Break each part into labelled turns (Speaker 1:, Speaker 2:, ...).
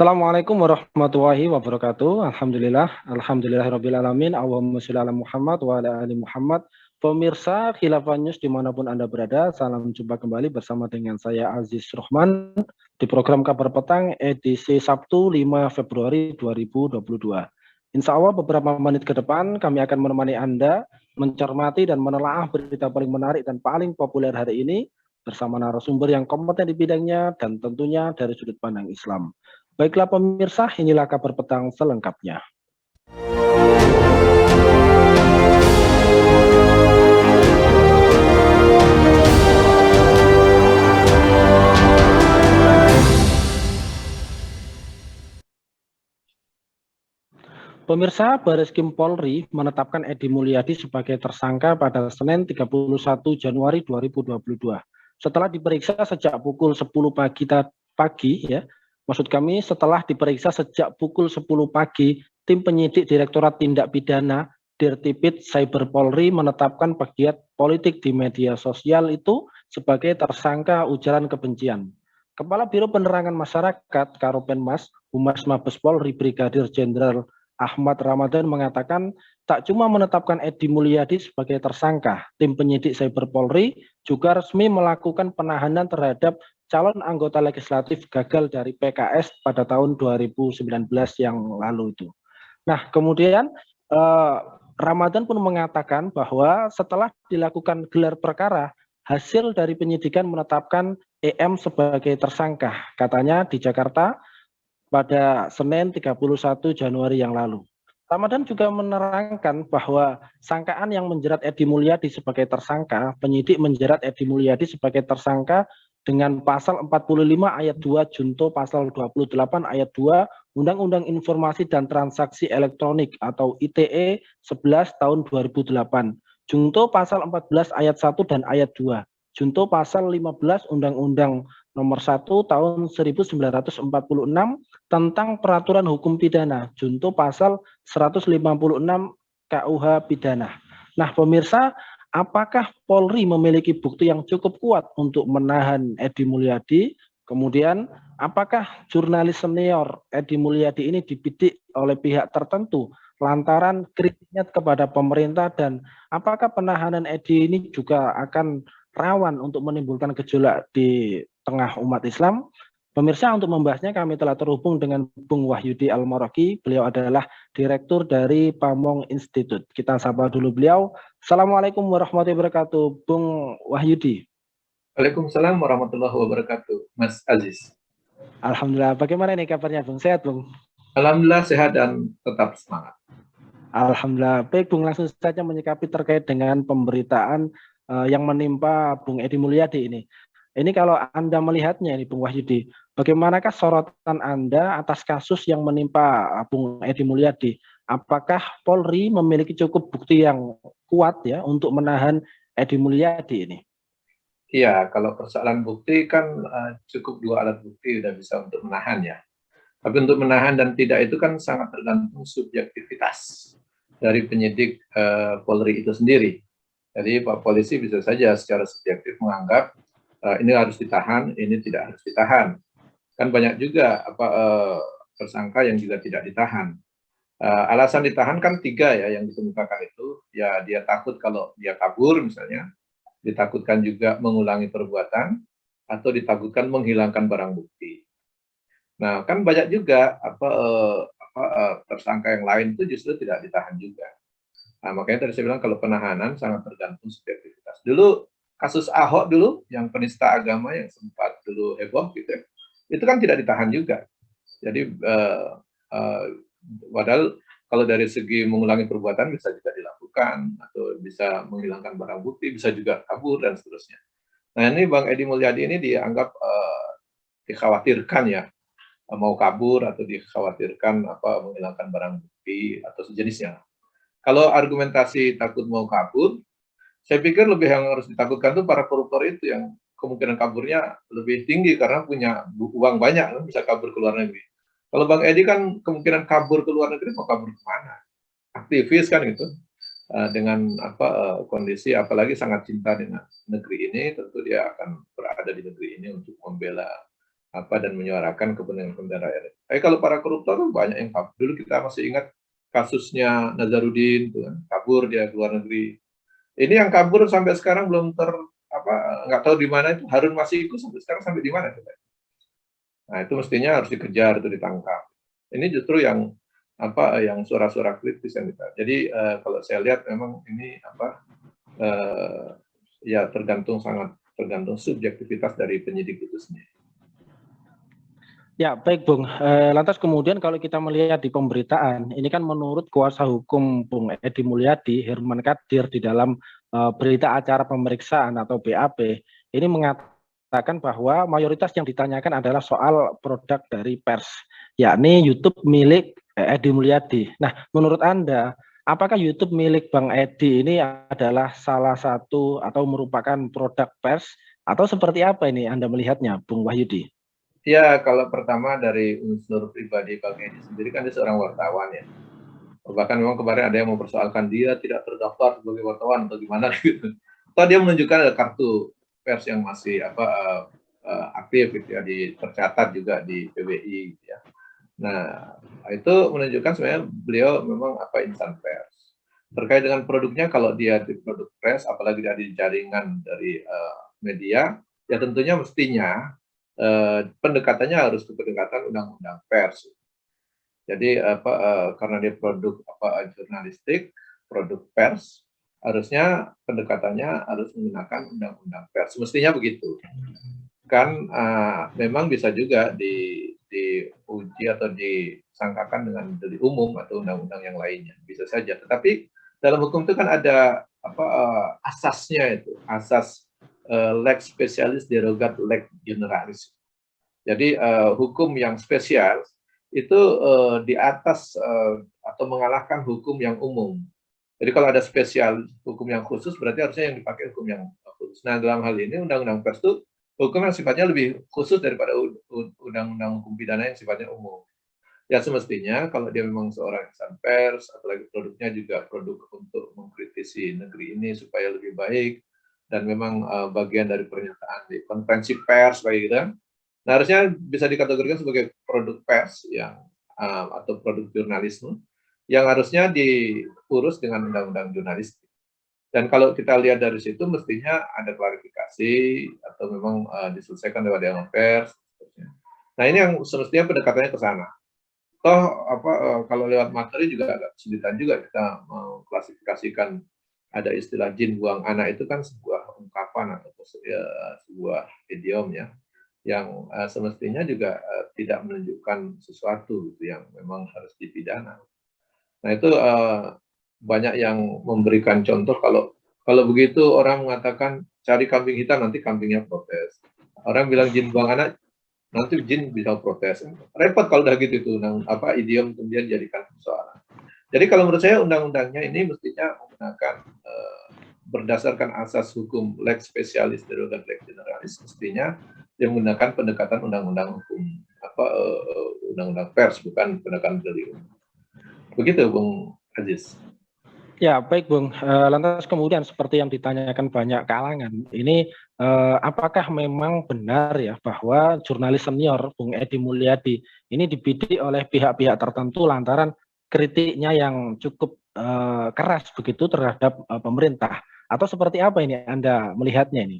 Speaker 1: Assalamualaikum warahmatullahi wabarakatuh. Alhamdulillahirabbil alamin. Allahumma sholli ala Muhammad wa ala ali Muhammad. Pemirsa Khilafah News dimanapun Anda berada, salam jumpa kembali bersama dengan saya Aziz Rohman di program Kabar Petang edisi Sabtu 5 Februari 2022. Insya Allah beberapa menit ke depan kami akan menemani Anda mencermati dan menelaah berita paling menarik dan paling populer hari ini bersama narasumber yang kompeten di bidangnya dan tentunya dari sudut pandang Islam. Baiklah pemirsa, inilah kabar petang selengkapnya. Pemirsa, Bareskrim Polri menetapkan Edi Mulyadi sebagai tersangka pada Senin 31 Januari 2022. Setelah diperiksa sejak pukul 10 pagi ya. Maksud kami setelah diperiksa sejak pukul 10 pagi, tim penyidik Direktorat Tindak Pidana Dirtipid Cyber Polri menetapkan pegiat politik di media sosial itu sebagai tersangka ujaran kebencian. Kepala Biro Penerangan Masyarakat Karopenmas Humas Mabes Polri Brigadir Jenderal Ahmad Ramadan mengatakan tak cuma menetapkan Edi Mulyadi sebagai tersangka, tim penyidik Cyber Polri juga resmi melakukan penahanan terhadap calon anggota legislatif gagal dari PKS pada tahun 2019 yang lalu itu. Nah, kemudian Ramadan pun mengatakan bahwa setelah dilakukan gelar perkara, hasil dari penyidikan menetapkan EM sebagai tersangka, katanya di Jakarta pada Senin 31 Januari yang lalu. Ramadan juga menerangkan bahwa sangkaan yang menjerat Edi Mulyadi sebagai tersangka, penyidik menjerat Edi Mulyadi sebagai tersangka dengan pasal 45 ayat 2 junto pasal 28 ayat 2 Undang-Undang Informasi dan Transaksi Elektronik atau ITE 11 tahun 2008, junto pasal 14 ayat 1 dan ayat 2, junto pasal 15 Undang-Undang nomor 1 tahun 1946 tentang peraturan hukum pidana, junto pasal 156 KUH pidana. Nah, pemirsa, apakah Polri memiliki bukti yang cukup kuat untuk menahan Edi Mulyadi? Kemudian, apakah jurnalis senior Edi Mulyadi ini dibidik oleh pihak tertentu lantaran kritiknya kepada pemerintah, dan apakah penahanan Edi ini juga akan rawan untuk menimbulkan gejolak di tengah umat Islam? Pemirsa, untuk membahasnya kami telah terhubung dengan Bung Wahyudi Al-Maroki. Beliau adalah Direktur dari Pamong Institute. Kita sapa dulu beliau. Assalamualaikum warahmatullahi wabarakatuh, Bung Wahyudi.
Speaker 2: Waalaikumsalam warahmatullahi wabarakatuh, Mas Aziz.
Speaker 1: Alhamdulillah. Bagaimana nih kabarnya, Bung? Sehat, Bung?
Speaker 2: Alhamdulillah sehat dan tetap semangat.
Speaker 1: Alhamdulillah. Baik, Bung, langsung saja menyikapi terkait dengan pemberitaan yang menimpa Bung Edi Mulyadi ini. Ini kalau Anda melihatnya ini, Bung Wahyudi, bagaimanakah sorotan Anda atas kasus yang menimpa Bung Edi Mulyadi? Apakah Polri memiliki cukup bukti yang kuat ya untuk menahan Edi Mulyadi ini?
Speaker 2: Iya, kalau persoalan bukti kan cukup 2 alat bukti sudah bisa untuk menahan ya. Tapi untuk menahan dan tidak itu kan sangat tergantung subjektivitas dari penyidik Polri itu sendiri. Jadi Pak Polisi bisa saja secara subjektif menganggap ini harus ditahan, ini tidak harus ditahan. Kan banyak juga tersangka yang juga tidak ditahan. Alasan ditahan kan 3 ya yang dikemukakan itu, ya dia takut kalau dia kabur misalnya, ditakutkan juga mengulangi perbuatan, atau ditakutkan menghilangkan barang bukti. Nah, kan banyak juga tersangka yang lain itu justru tidak ditahan juga. Nah, makanya tadi saya bilang kalau penahanan sangat tergantung subjektivitas. Dulu kasus Ahok dulu yang penista agama yang sempat dulu heboh gitu ya, itu kan tidak ditahan juga. Jadi padahal kalau dari segi mengulangi perbuatan bisa juga dilakukan, atau bisa menghilangkan barang bukti, bisa juga kabur dan seterusnya. Nah, ini Bang Edi Mulyadi ini dianggap dikhawatirkan ya, mau kabur atau dikhawatirkan menghilangkan barang bukti atau sejenisnya. Kalau argumentasi takut mau kabur, saya pikir lebih yang harus ditakutkan tuh para koruptor itu yang kemungkinan kaburnya lebih tinggi karena punya uang banyak, bisa kabur ke luar negeri. Kalau Bang Edi kan kemungkinan kabur ke luar negeri, mau kabur kemana? Aktivis kan gitu, dengan kondisi apalagi sangat cinta dengan negeri ini, tentu dia akan berada di negeri ini untuk membela dan menyuarakan kebenaran rakyat. Tapi kalau para koruptor tuh banyak yang kabur. Dulu kita masih ingat kasusnya Nazarudin, tuh kan, kabur dia ke luar negeri. Ini yang kabur sampai sekarang belum nggak tahu di mana itu. Harun Masiku sampai sekarang sampai di mana? Nah itu mestinya harus dikejar, itu ditangkap. Ini justru yang yang suara-suara kritis yang kita. Jadi kalau saya lihat memang ini ya sangat tergantung subjektivitas dari penyidik itu sendiri.
Speaker 1: Ya, baik Bung. Lantas kemudian kalau kita melihat di pemberitaan, ini kan menurut kuasa hukum Bung Edi Mulyadi, Herman Kadir di dalam berita acara pemeriksaan atau BAP, ini mengatakan bahwa mayoritas yang ditanyakan adalah soal produk dari pers, yakni YouTube milik Edi Mulyadi. Nah, menurut Anda, apakah YouTube milik Bang Edi ini adalah salah satu atau merupakan produk pers, atau seperti apa ini Anda melihatnya, Bung Wahyudi?
Speaker 2: Ya, kalau pertama dari unsur pribadi Bang Edi sendiri kan dia seorang wartawan ya. Bahkan memang kemarin ada yang mempersoalkan dia tidak terdaftar sebagai wartawan atau gimana gitu. Atau dia menunjukkan ada kartu pers yang masih aktif gitu ya, tercatat juga di PBI gitu ya. Nah, itu menunjukkan sebenarnya beliau memang insan pers. Terkait dengan produknya, kalau dia di produk pers, apalagi dari jaringan dari media, ya tentunya mestinya pendekatannya harus ke pendekatan undang-undang pers. Jadi karena dia produk jurnalistik, produk pers, harusnya pendekatannya harus menggunakan undang-undang pers. Mestinya begitu. Kan memang bisa juga diuji atau disangkakan dengan delik umum atau undang-undang yang lainnya, bisa saja. Tetapi dalam hukum itu kan ada asasnya itu, asas lex specialis derogat lex generalis. Jadi hukum yang spesial itu di atas atau mengalahkan hukum yang umum. Jadi kalau ada spesial hukum yang khusus, berarti harusnya yang dipakai hukum yang khusus. Nah, dalam hal ini undang-undang pers itu hukum yang sifatnya lebih khusus daripada undang-undang hukum pidana yang sifatnya umum. Ya semestinya kalau dia memang seorang insan pers, apalagi produknya juga produk untuk mengkritisi negeri ini supaya lebih baik, dan memang bagian dari pernyataan di konferensi pers kayak gitu. Nah, harusnya bisa dikategorikan sebagai produk pers atau produk jurnalisme yang harusnya diurus dengan undang-undang jurnalistik. Dan kalau kita lihat dari situ mestinya ada klarifikasi atau memang diselesaikan lewat dewan pers. Nah, ini yang semestinya pendekatannya ke sana. Toh kalau lewat materi juga agak kesulitan juga kita mengklasifikasikan. Ada istilah jin buang anak, itu kan sebuah ungkapan atau sebuah idiom ya, yang semestinya juga tidak menunjukkan sesuatu gitu yang memang harus dipidana. Nah itu banyak yang memberikan contoh, kalau begitu orang mengatakan cari kambing hitam, nanti kambingnya protes. Orang bilang jin buang anak, nanti jin bisa protes. Repot kalau udah gitu tuh, idiom kemudian dijadikan persoalan. Jadi kalau menurut saya undang-undangnya ini mestinya menggunakan berdasarkan asas hukum lex specialis derogat lex generalis, mestinya dia menggunakan pendekatan undang-undang hukum undang-undang pers, bukan pendekatan delik umum. Begitu Bung Aziz.
Speaker 1: Ya, baik Bung. Lantas kemudian seperti yang ditanyakan banyak kalangan, ini apakah memang benar ya bahwa jurnalis senior Bung Edi Mulyadi ini dibidik oleh pihak-pihak tertentu lantaran kritiknya yang cukup keras begitu terhadap pemerintah? Atau seperti apa ini Anda melihatnya ini?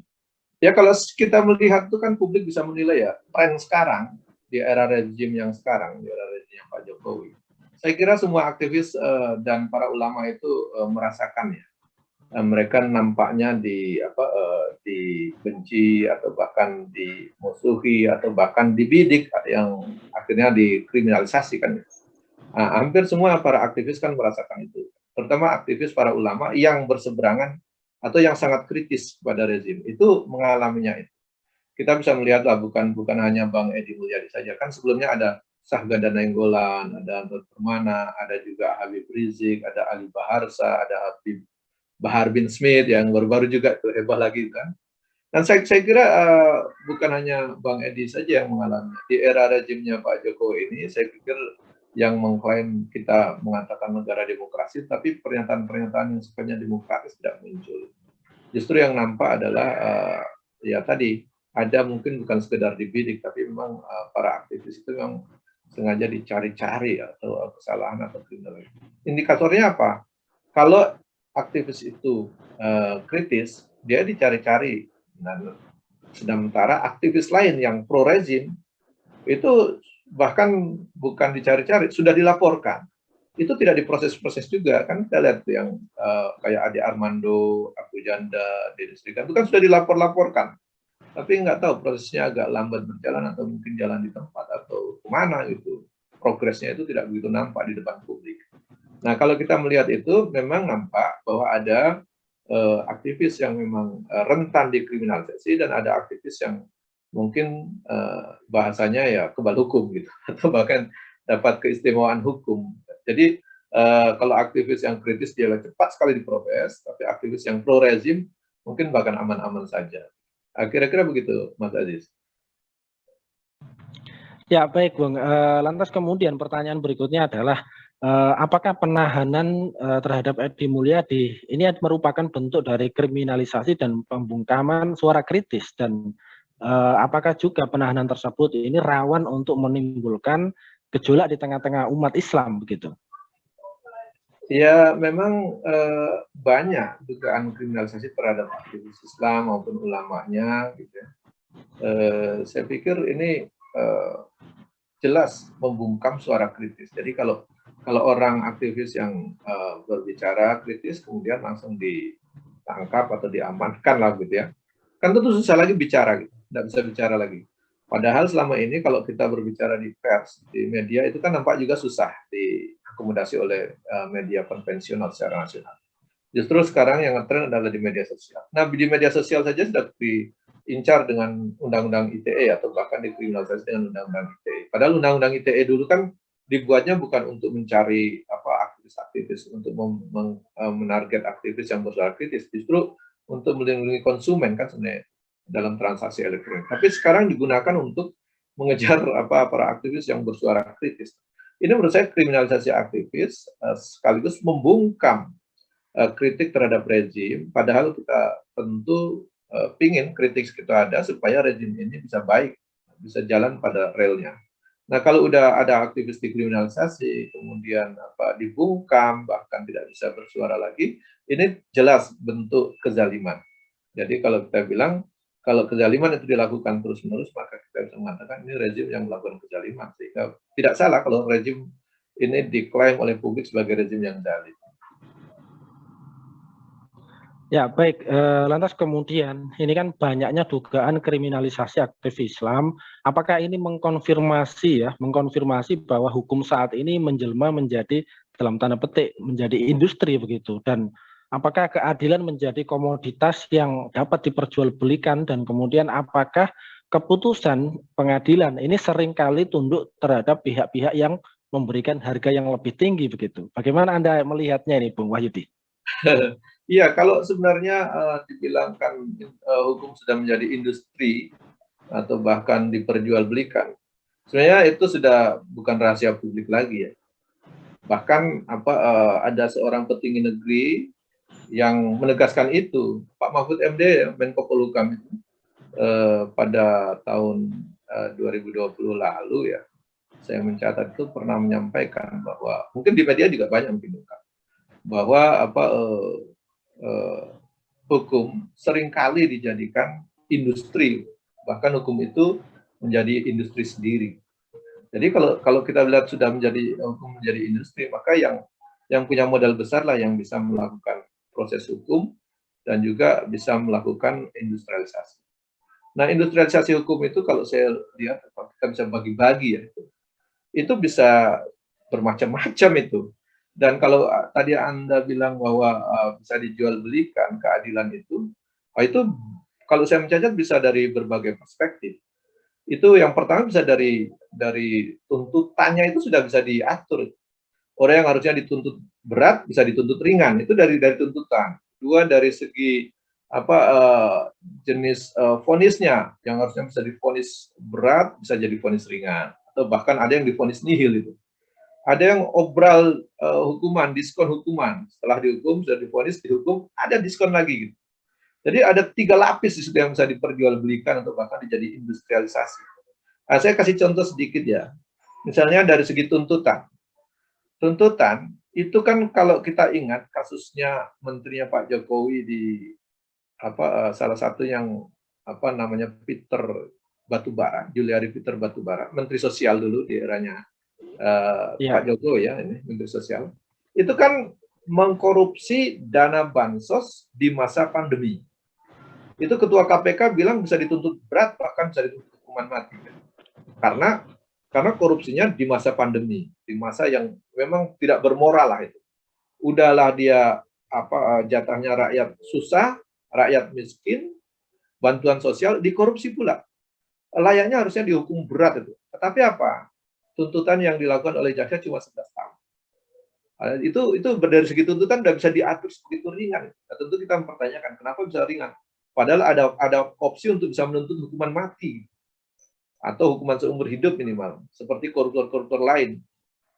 Speaker 2: Ya kalau kita melihat itu kan publik bisa menilai ya, tren sekarang di era rejim yang sekarang, di era rejim Pak Jokowi. Saya kira semua aktivis dan para ulama itu merasakan ya, mereka nampaknya dibenci atau bahkan dimusuhi atau bahkan dibidik, yang akhirnya dikriminalisasi kan. Hampir semua para aktivis kan merasakan itu, terutama aktivis para ulama yang berseberangan atau yang sangat kritis pada rezim itu mengalaminya itu. Kita bisa melihatlah bukan hanya Bang Edi Mulyadi saja, kan sebelumnya ada Sahganda Nainggolan, ada Anton Permana, ada juga Habib Rizik, ada Ali Baharsa, ada Habib Bahar bin Smith yang baru-baru juga itu hebat lagi kan. Dan saya kira bukan hanya Bang Edi saja yang mengalami. Di era rejimnya Pak Jokowi ini, saya pikir yang mengklaim kita mengatakan negara demokrasi, tapi pernyataan-pernyataan yang sifatnya demokratis tidak muncul. Justru yang nampak adalah ya tadi, ada mungkin bukan sekedar dibidik, tapi memang para aktivis itu memang sengaja dicari-cari atau kesalahan atau kriminal. Indikatornya apa? Kalau aktivis itu kritis, dia dicari-cari. Nah, sementara aktivis lain yang pro rezim itu bahkan bukan dicari-cari, sudah dilaporkan. Itu tidak diproses-proses juga, kan kita lihat yang kayak Ade Armando, Abu Janda, Denny Srikan, itu kan sudah dilapor-laporkan. Tapi nggak tahu prosesnya agak lambat berjalan atau mungkin jalan di tempat atau kemana gitu. Progresnya itu tidak begitu nampak di depan publik. Nah, kalau kita melihat itu memang nampak bahwa ada aktivis yang memang rentan dikriminalisasi dan ada aktivis yang mungkin bahasanya ya kebal hukum gitu atau bahkan dapat keistimewaan hukum. Jadi kalau aktivis yang kritis dia cepat sekali diproses, tapi aktivis yang pro rezim mungkin bahkan aman-aman saja. Kira-kira begitu, Mas Aziz.
Speaker 1: Ya, baik, Bung. Lantas kemudian pertanyaan berikutnya adalah apakah penahanan terhadap Edi Mulyadi ini merupakan bentuk dari kriminalisasi dan pembungkaman suara kritis, dan apakah juga penahanan tersebut ini rawan untuk menimbulkan gejolak di tengah-tengah umat Islam begitu?
Speaker 2: Ya, memang banyak dugaan kriminalisasi terhadap aktivis Islam maupun ulamanya, gitu ya. Saya pikir ini jelas membungkam suara kritis. Jadi kalau orang aktivis yang berbicara kritis kemudian langsung ditangkap atau diamankan lah gitu ya, kan tentu susah lagi bicara gitu, tidak bisa bicara lagi. Padahal selama ini kalau kita berbicara di pers, di media itu kan nampak juga susah diakomodasi oleh media konvensional secara nasional. Justru sekarang yang ngetren adalah di media sosial. Nah, di media sosial saja sudah diincar dengan undang-undang ITE atau bahkan dikriminalisasi dengan undang-undang ITE. Padahal undang-undang ITE dulu kan dibuatnya bukan untuk mencari aktivis-aktivis, untuk menarget aktivis yang bersuara kritis, justru untuk melindungi konsumen kan sebenarnya dalam transaksi elektronik. Tapi sekarang digunakan untuk mengejar para aktivis yang bersuara kritis. Ini menurut saya kriminalisasi aktivis sekaligus membungkam kritik terhadap rezim, padahal kita tentu pingin kritik kita ada supaya rezim ini bisa baik, bisa jalan pada relnya. Nah, kalau udah ada aktivis dikriminalisasi, kemudian dibungkam, bahkan tidak bisa bersuara lagi, ini jelas bentuk kezaliman. Jadi kalau kita bilang, kalau kezaliman itu dilakukan terus-menerus, maka kita bisa mengatakan ini rezim yang melakukan kezaliman. Sehingga tidak salah kalau rezim ini diklaim oleh publik sebagai rezim yang zalim.
Speaker 1: Ya, baik. Lantas kemudian, ini kan banyaknya dugaan kriminalisasi aktivis Islam. Apakah ini mengkonfirmasi bahwa hukum saat ini menjelma menjadi, dalam tanda petik, menjadi industri begitu? Dan apakah keadilan menjadi komoditas yang dapat diperjualbelikan, dan kemudian apakah keputusan pengadilan ini seringkali tunduk terhadap pihak-pihak yang memberikan harga yang lebih tinggi begitu? Bagaimana Anda melihatnya ini, Bung Wahyudi?
Speaker 2: Iya, kalau sebenarnya dibilangkan hukum sudah menjadi industri atau bahkan diperjualbelikan, sebenarnya itu sudah bukan rahasia publik lagi ya. Bahkan ada seorang petinggi negeri yang menegaskan itu, Pak Mahfud MD, Menko Polhukam itu pada tahun 2020 lalu ya, saya mencatat itu pernah menyampaikan bahwa mungkin di media juga banyak mungkin bahwa hukum seringkali dijadikan industri, bahkan hukum itu menjadi industri sendiri. Jadi kalau kita lihat sudah menjadi hukum menjadi industri, maka yang punya modal besar lah yang bisa melakukan proses hukum dan juga bisa melakukan industrialisasi. Nah, industrialisasi hukum itu kalau saya lihat kita bisa bagi-bagi ya, itu bisa bermacam-macam itu. Dan kalau tadi Anda bilang bahwa bisa dijual belikan keadilan itu kalau saya mencatat bisa dari berbagai perspektif. Itu yang pertama bisa dari tuntutannya itu sudah bisa diatur. Orang yang harusnya dituntut berat bisa dituntut ringan, itu dari tuntutan. Dua, dari segi jenis vonisnya, yang harusnya bisa divonis berat bisa jadi vonis ringan, atau bahkan ada yang divonis nihil itu. Ada yang obral hukuman, diskon hukuman. Setelah dihukum, sudah divonis, dihukum, ada diskon lagi. Gitu. Jadi ada 3 lapis di situ yang bisa diperjualbelikan atau bahkan jadi industrialisasi. Nah, saya kasih contoh sedikit ya. Misalnya dari segi tuntutan. Tuntutan itu kan kalau kita ingat kasusnya menterinya Pak Jokowi di salah satu yang Peter Batubara, Juliari Peter Batubara, Menteri Sosial dulu di eranya Pak Jokowi ya, ini Menteri Sosial. Itu kan mengkorupsi dana bansos di masa pandemi. Itu ketua KPK bilang bisa dituntut berat, bahkan bisa dituntut hukuman mati. Karena korupsinya di masa pandemi, di masa yang memang tidak bermoral lah itu. Udahlah dia jatahnya rakyat susah, rakyat miskin, bantuan sosial dikorupsi pula. Layaknya harusnya dihukum berat itu. Tetapi apa? Tuntutan yang dilakukan oleh jaksa cuma 11 tahun. Itu dari segi tuntutan sudah bisa diatur sebegitu ringan. Nah, tentu kita mempertanyakan kenapa bisa ringan. Padahal ada opsi untuk bisa menuntut hukuman mati atau hukuman seumur hidup minimal, seperti koruptor-koruptor lain.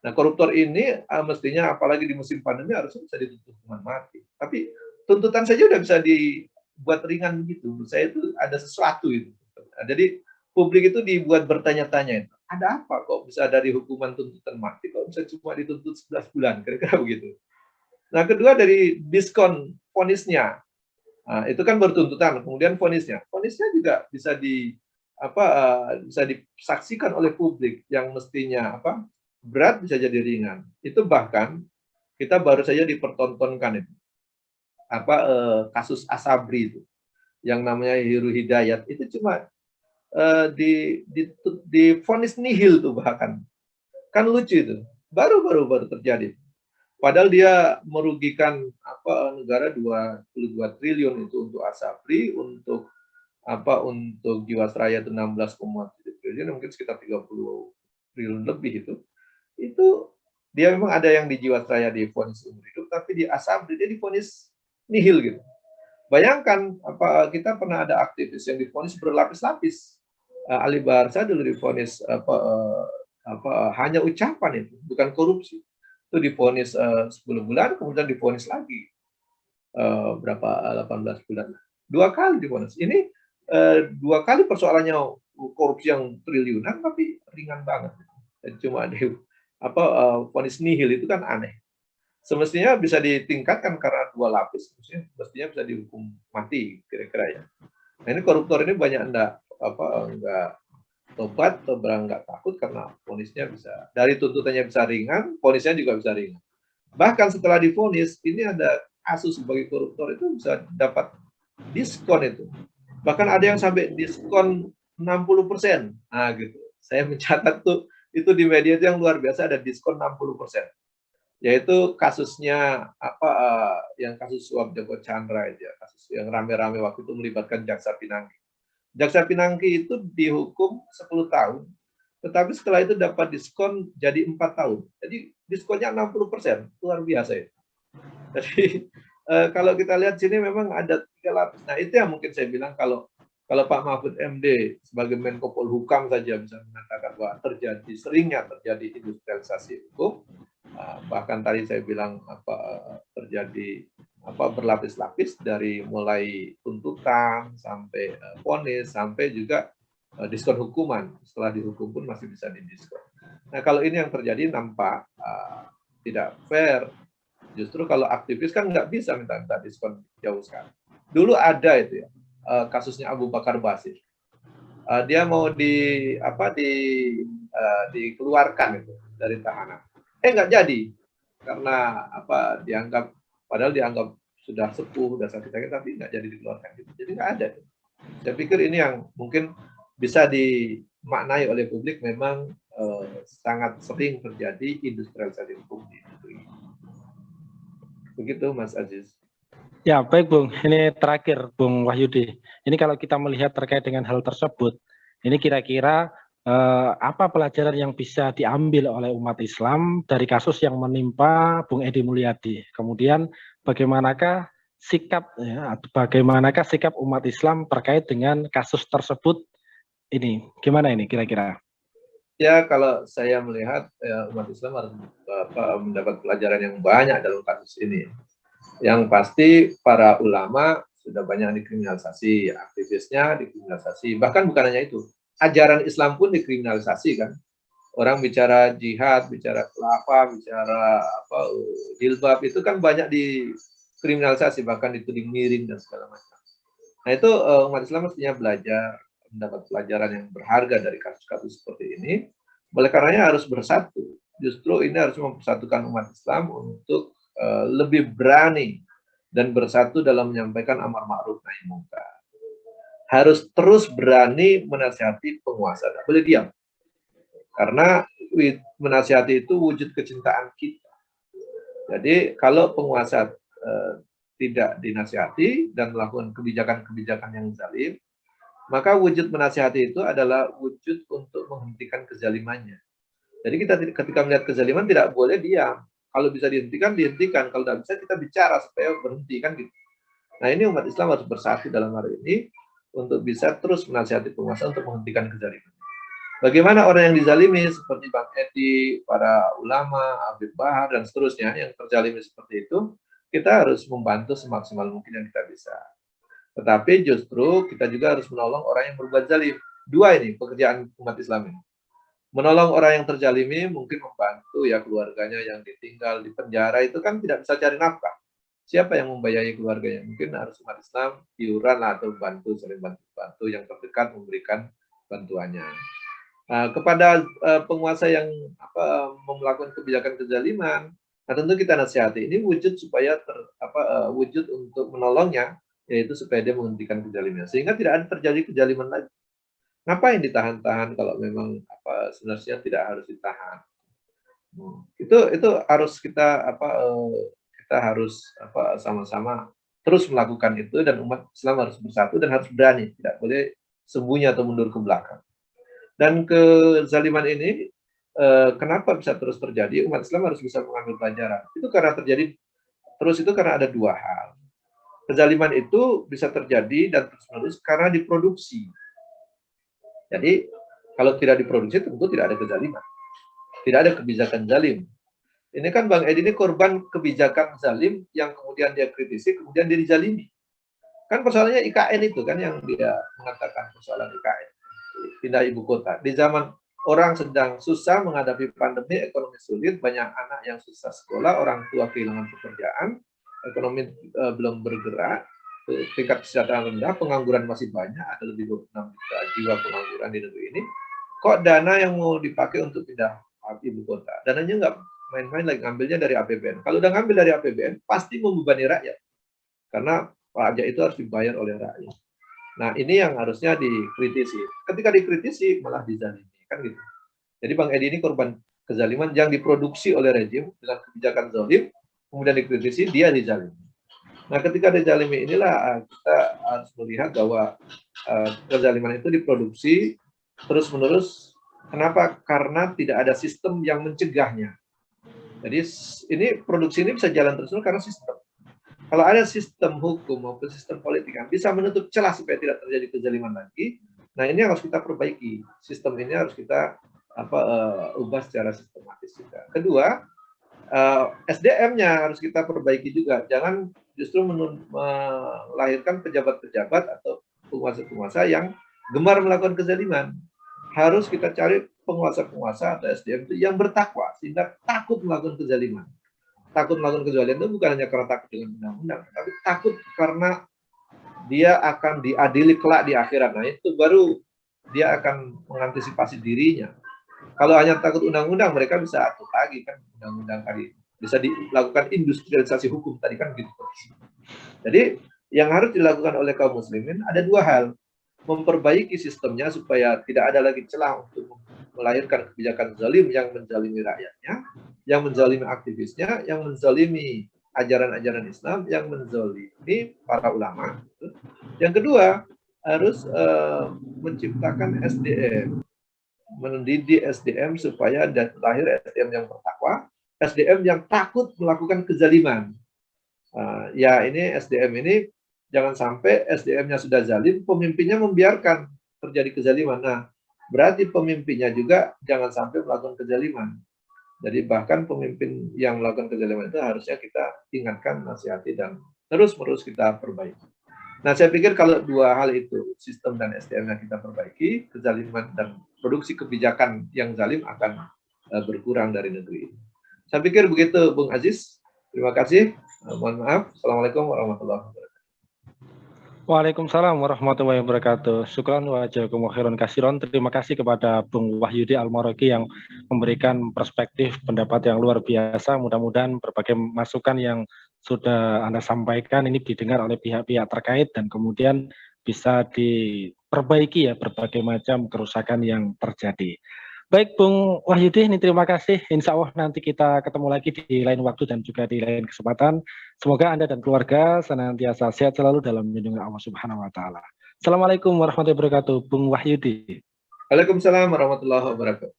Speaker 2: Nah, koruptor ini mestinya apalagi di musim pandemi harusnya bisa dituntut hukuman mati. Tapi tuntutan saja udah bisa dibuat ringan begitu. Menurut saya itu ada sesuatu itu. Nah, jadi publik itu dibuat bertanya-tanya, ada apa kok bisa dari hukuman tuntutan mati kok bisa cuma dituntut 11 bulan, kira-kira begitu. Nah, kedua dari diskon vonisnya. Nah, itu kan bertuntutan, kemudian vonisnya juga bisa bisa disaksikan oleh publik yang mestinya berat bisa jadi ringan. Itu bahkan kita baru saja dipertontonkan itu kasus Asabri itu, yang namanya Heru Hidayat itu cuma di vonis nihil tuh, bahkan kan lucu itu, baru terjadi. Padahal dia merugikan negara 22 triliun itu untuk Asabri, untuk untuk Jiwasraya itu 16,7 triliun, mungkin sekitar 30 triliun lebih itu dia memang ada yang di Jiwasraya divonis umur hidup, tapi di Asabri dia divonis nihil gitu. Bayangkan kita pernah ada aktivis yang divonis berlapis-lapis. Ali Barca dulu divonis hanya ucapan itu, bukan korupsi. Itu divonis 10 bulan, kemudian divonis lagi 18 bulan. 2 kali divonis. Ini 2 kali persoalannya korupsi yang triliunan, tapi ringan banget. Dan cuma di vonis nihil itu kan aneh. Semestinya bisa ditingkatkan karena 2 lapis, mestinya bisa dihukum mati kira-kira ya. Nah, ini koruptor ini banyak enggak tobat atau enggak takut karena vonisnya bisa, dari tuntutannya bisa ringan, vonisnya juga bisa ringan. Bahkan setelah divonis, ini ada kasus sebagai koruptor itu bisa dapat diskon itu. Bahkan ada yang sampai diskon 60%. Nah, gitu. Saya mencatat tuh itu di media itu yang luar biasa, ada diskon 60%. Yaitu kasusnya yang kasus suap Joko Chandra itu ya, kasus yang rame-rame waktu itu melibatkan Jaksa Pinangki. Jaksa Pinangki itu dihukum 10 tahun, tetapi setelah itu dapat diskon jadi 4 tahun. Jadi diskonnya 60%, luar biasa itu. Jadi kalau kita lihat sini memang ada 3 lapis. Nah, itu yang mungkin saya bilang kalau Pak Mahfud MD sebagai Menko Polhukam saja bisa mengatakan bahwa seringnya terjadi industrialisasi hukum, bahkan tadi saya bilang terjadi berlapis-lapis dari mulai tuntutan sampai vonis sampai juga diskon hukuman, setelah dihukum pun masih bisa didiskon. Nah, kalau ini yang terjadi nampak tidak fair. Justru kalau aktivis kan nggak bisa minta diskon jauh sekali. Dulu ada itu ya, kasusnya Abu Bakar Basir. Dia mau dikeluarkan itu dari tahanan. Nggak jadi karena padahal dianggap sudah sepuh, sudah sakit-sakit, tapi nggak jadi dikeluarkan gitu. Jadi nggak ada. Saya pikir ini yang mungkin bisa dimaknai oleh publik, memang sangat sering terjadi industrialisasi hukum di negeri. Begitu Mas Aziz.
Speaker 1: Ya, baik Bung. Ini terakhir Bung Wahyudi. Ini kalau kita melihat terkait dengan hal tersebut, ini kira-kira apa pelajaran yang bisa diambil oleh umat Islam dari kasus yang menimpa Bung Edi Mulyadi? Kemudian bagaimanakah sikap umat Islam terkait dengan kasus tersebut ini? Gimana ini kira-kira?
Speaker 2: Ya, kalau saya melihat umat Islam harus mendapat pelajaran yang banyak dalam kasus ini. Yang pasti para ulama sudah banyak dikriminalisasi, aktivisnya dikriminalisasi, bahkan bukan hanya itu, ajaran Islam pun dikriminalisasi kan. Orang bicara jihad, bicara khilafah, bicara apa jilbab itu kan banyak dikriminalisasi, bahkan dituding miring dan segala macam. Nah itu umat Islam mestinya belajar, mendapat pelajaran yang berharga dari kasus-kasus seperti ini. Oleh karenanya harus bersatu. Justru ini harus mempersatukan umat Islam untuk lebih berani dan bersatu dalam menyampaikan amar ma'ruf nahi munkar. Harus terus berani menasihati penguasa, tidak boleh diam. Karena menasihati itu wujud kecintaan kita. Jadi kalau penguasa tidak dinasihati dan melakukan kebijakan-kebijakan yang zalim, maka wujud menasihati itu adalah wujud untuk menghentikan kezalimannya. Jadi kita ketika melihat kezaliman tidak boleh diam. Kalau bisa dihentikan, dihentikan. Kalau tidak bisa, kita bicara supaya berhenti kan gitu. Nah ini umat Islam harus bersatu dalam hal ini untuk bisa terus menasihati penguasa untuk menghentikan kezaliman. Bagaimana orang yang dizalimi seperti Bang Edi, para ulama, Habib Bahar, dan seterusnya yang terzalimi seperti itu, kita harus membantu semaksimal mungkin yang kita bisa. Tetapi justru kita juga harus menolong orang yang berbuat zalim. Dua ini pekerjaan umat Islam ini. Menolong orang yang terzalimi, mungkin membantu ya keluarganya yang ditinggal di penjara itu kan tidak bisa cari nafkah. Siapa yang membiayai keluarganya? Mungkin harus umat Islam iuran atau bantu, saling bantu yang terdekat memberikan bantuannya. Kepada penguasa yang melakukan kebijakan kezaliman, nah tentu kita nasihati ini wujud supaya wujud untuk menolongnya, yaitu supaya dia menghentikan kezaliman sehingga tidak ada terjadi kezaliman lagi. Ngapain ditahan-tahan kalau memang sebenarnya tidak harus ditahan? Itu harus kita kita harus sama-sama terus melakukan itu, dan umat Islam harus bersatu dan harus berani, tidak boleh sembunyi atau mundur ke belakang. Dan kezaliman ini kenapa bisa terus terjadi? Umat Islam harus bisa mengambil pelajaran. Itu karena terjadi terus itu karena ada dua hal. Kezaliman itu bisa terjadi dan terus-menerus karena diproduksi. Jadi kalau tidak diproduksi tentu tidak ada kezaliman. Tidak ada kebijakan zalim. Ini kan Bang Edi ini korban kebijakan zalim yang kemudian dia kritisi, kemudian dia dizalimi. Kan persoalannya IKN itu kan yang dia mengatakan persoalan IKN. Pindah ibu kota. Di zaman orang sedang susah menghadapi pandemi, ekonomi sulit, banyak anak yang susah sekolah, orang tua kehilangan pekerjaan, ekonomi belum bergerak, tingkat kesejahteraan rendah, pengangguran masih banyak, ada lebih 26 juta jiwa pengangguran di negeri ini. Kok dana yang mau dipakai untuk pindah ibu kota? Dananya nggak main-main lagi, ngambilnya dari APBN. Kalau udah ngambil dari APBN, pasti membebani rakyat. Karena pajak itu harus dibayar oleh rakyat. Nah, ini yang harusnya dikritisi. Ketika dikritisi, malah dizalimi. Kan gitu. Jadi Bang Edi ini korban kezaliman yang diproduksi oleh rejim dengan kebijakan zalim, kemudian dikritisi, dia dizalimi. Nah, ketika dizalimi inilah kita harus melihat bahwa kezaliman itu diproduksi terus-menerus. Kenapa? Karena tidak ada sistem yang mencegahnya. Jadi ini produksi ini bisa jalan terus karena sistem. Kalau ada sistem hukum maupun sistem politik yang bisa menutup celah supaya tidak terjadi kezaliman lagi, nah ini harus kita perbaiki. Sistem ini harus kita ubah secara sistematis juga. Kedua, SDM-nya harus kita perbaiki juga. Jangan justru melahirkan pejabat-pejabat atau penguasa-penguasa yang gemar melakukan kezaliman. Harus kita cari penguasa-penguasa atau SDM itu yang bertakwa sehingga takut melakukan kezaliman. Takut melakukan kezaliman itu bukan hanya karena takut dengan undang-undang, tapi takut karena dia akan diadili kelak di akhirat. Nah itu baru dia akan mengantisipasi dirinya. Kalau hanya takut undang-undang, mereka bisa atur lagi kan undang-undang tadi. Bisa dilakukan industrialisasi hukum tadi kan gitu. Jadi yang harus dilakukan oleh kaum muslimin ada dua hal. Memperbaiki sistemnya supaya tidak ada lagi celah untuk melahirkan kebijakan zalim yang menzalimi rakyatnya, yang menzalimi aktivisnya, yang menzalimi ajaran-ajaran Islam, yang menzalimi para ulama. Yang kedua, harus menciptakan SDM, mendidik SDM supaya lahir SDM yang bertakwa, SDM yang takut melakukan kezaliman. Ya ini SDM ini jangan sampai SDM-nya sudah zalim, pemimpinnya membiarkan terjadi kezaliman. Nah, berarti pemimpinnya juga jangan sampai melakukan kezaliman. Jadi bahkan pemimpin yang melakukan kezaliman itu harusnya kita ingatkan, nasihati, dan terus-menerus kita perbaiki. Nah, saya pikir kalau dua hal itu, sistem dan SDM-nya kita perbaiki, kezaliman dan produksi kebijakan yang zalim akan berkurang dari negeri ini. Saya pikir begitu, Bung Aziz. Terima kasih. Mohon maaf. Assalamualaikum warahmatullahi wabarakatuh.
Speaker 1: Waalaikumsalam warahmatullahi wabarakatuh. Syukran wa jazakumullahu khairan kasiron. Terima kasih kepada Bung Wahyudi Al-Maroki yang memberikan perspektif pendapat yang luar biasa. Mudah-mudahan berbagai masukan yang sudah Anda sampaikan ini didengar oleh pihak-pihak terkait dan kemudian bisa diperbaiki ya berbagai macam kerusakan yang terjadi. Baik Bung Wahyudi, ini terima kasih. Insya Allah nanti kita ketemu lagi di lain waktu dan juga di lain kesempatan. Semoga Anda dan keluarga senantiasa sehat selalu dalam lindungan Allah Subhanahu wa taala. Assalamualaikum warahmatullahi wabarakatuh, Bung Wahyudi.
Speaker 2: Waalaikumsalam warahmatullahi wabarakatuh.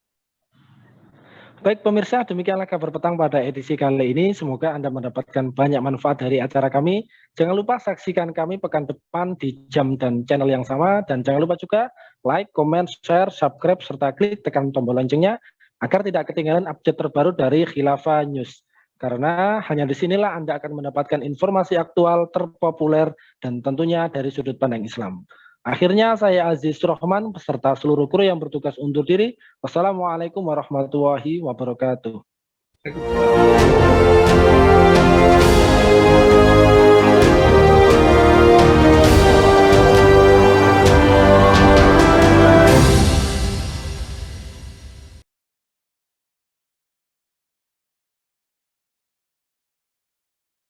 Speaker 1: Baik pemirsa, demikianlah kabar petang pada edisi kali ini. Semoga Anda mendapatkan banyak manfaat dari acara kami. Jangan lupa saksikan kami pekan depan di jam dan channel yang sama. Dan jangan lupa juga like, comment, share, subscribe, serta klik tekan tombol loncengnya agar tidak ketinggalan update terbaru dari Khilafah News. Karena hanya disinilah Anda akan mendapatkan informasi aktual, terpopuler, dan tentunya dari sudut pandang Islam. Akhirnya saya Aziz Rahman beserta seluruh kru yang bertugas undur diri. Wassalamualaikum warahmatullahi wabarakatuh.